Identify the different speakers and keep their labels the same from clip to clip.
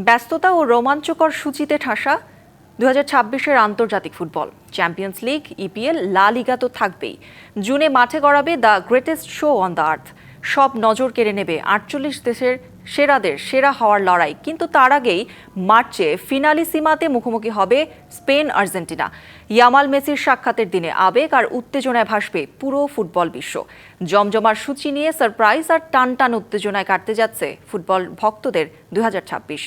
Speaker 1: ব্যস্ততা ও রোমাঞ্চকর সূচিতে ঠাসা 2026-এর আন্তর্জাতিক ফুটবল। চ্যাম্পিয়ন্স লিগ, ইপিএল, লা লিগা তো থাকবেই। জুনে মাঠে গড়াবে the greatest show on the earth. সব নজর কেড়ে নেবে 48 দেশের সেরাদের সেরা হওয়ার লড়াই। কিন্তু তার আগেই মার্চে ফিনালিসিমাতে মুখোমুখি হবে স্পেন আর্জেন্টিনা। ইয়ামাল মেসির সাক্ষাতের দিনে আবেগ আর উত্তেজনায় ভাসবে পুরো ফুটবল বিশ্ব। জমজমার সূচি নিয়ে সারপ্রাইজ আর টানটান উত্তেজনায় কাটতে যাচ্ছে ফুটবল ভক্তদের 2026।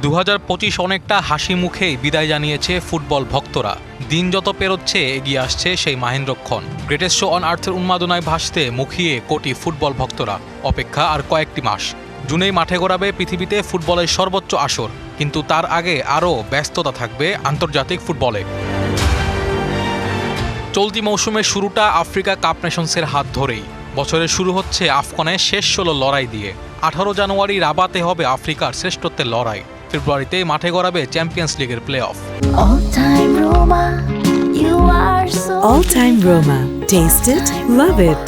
Speaker 2: 2025 অনেকটা হাসি মুখেই বিদায় জানিয়েছে ফুটবল ভক্তরা। দিন যত পেরোচ্ছে এগিয়ে আসছে সেই মাহেন্দ্রক্ষণ। গ্রেটেস্ট শো অন আর্থের উন্মাদনায় ভাসতে মুখিয়ে কোটি ফুটবল ভক্তরা। অপেক্ষা আর কয়েকটি মাস। জুনেই মাঠে গড়াবে পৃথিবীতে ফুটবলের সর্বোচ্চ আসর। কিন্তু তার আগে আরও ব্যস্ততা থাকবে আন্তর্জাতিক ফুটবলে। চলতি মৌসুমের শুরুটা আফ্রিকা কাপ নেশনসের হাত ধরেই। বছরের শুরু হচ্ছে আফকনের শেষ 16 লড়াই দিয়ে। 18 জানুয়ারি রাবাতে হবে আফ্রিকার শ্রেষ্ঠত্বের লড়াই। ফেব্রুয়ারিতে মাঠে গড়াবে চ্যাম্পিয়ন্স লিগের play of.
Speaker 3: All time Roma. Taste it, love it.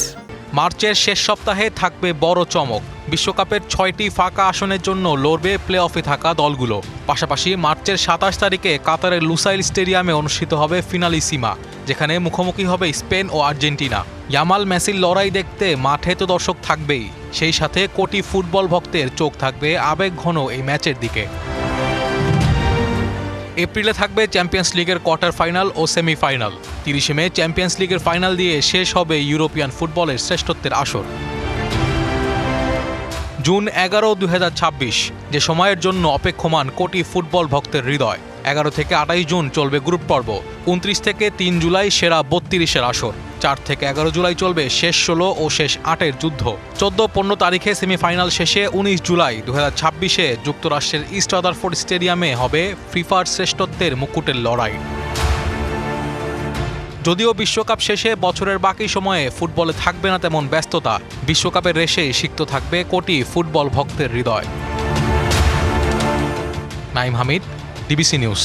Speaker 2: মার্চের শেষ সপ্তাহে থাকবে বড় চমক। বিশ্বকাপের 6টি ফাঁকা আসনের জন্য লড়বে প্লে অফে থাকা দলগুলো। পাশাপাশি মার্চের 27 তারিখে কাতারের লুসাইল স্টেডিয়ামে অনুষ্ঠিত হবে ফিনালিসিমা, যেখানে মুখোমুখি হবে স্পেন ও আর্জেন্টিনা। ইয়ামাল মেসির লড়াই দেখতে মাঠে তো দর্শক থাকবেই, সেই সাথে কোটি ফুটবল ভক্তের চোখ থাকবে আবেগঘন এই ম্যাচের দিকে। এপ্রিলে থাকবে চ্যাম্পিয়ন্স লিগের কোয়ার্টার ফাইনাল ও সেমিফাইনাল। 30 মে চ্যাম্পিয়ন্স লিগের ফাইনাল দিয়ে শেষ হবে ইউরোপিয়ান ফুটবলের শ্রেষ্ঠত্বের আসর। জুন 11, 2026, যে সময়ের জন্য অপেক্ষমান কোটি ফুটবল ভক্তের হৃদয়। 11 থেকে 28 জুন চলবে গ্রুপ পর্ব। 29 থেকে 3 জুলাই সেরা 32-এর আসর। 4 থেকে 11 জুলাই চলবে শেষ 16 ও শেষ 8-এর যুদ্ধ। 14-15 তারিখে সেমিফাইনাল শেষে 19 জুলাই 2026-এ যুক্তরাষ্ট্রের ইস্ট রাদারফোর্ড স্টেডিয়ামে হবে ফিফার শ্রেষ্ঠত্বের মুকুটের লড়াই। যদিও বিশ্বকাপ শেষে বছরের বাকি সময়ে ফুটবলে থাকবে না তেমন ব্যস্ততা, বিশ্বকাপের রেশে সিক্ত থাকবে কোটি ফুটবল ভক্তের হৃদয়। Naim Hamid, DBC news.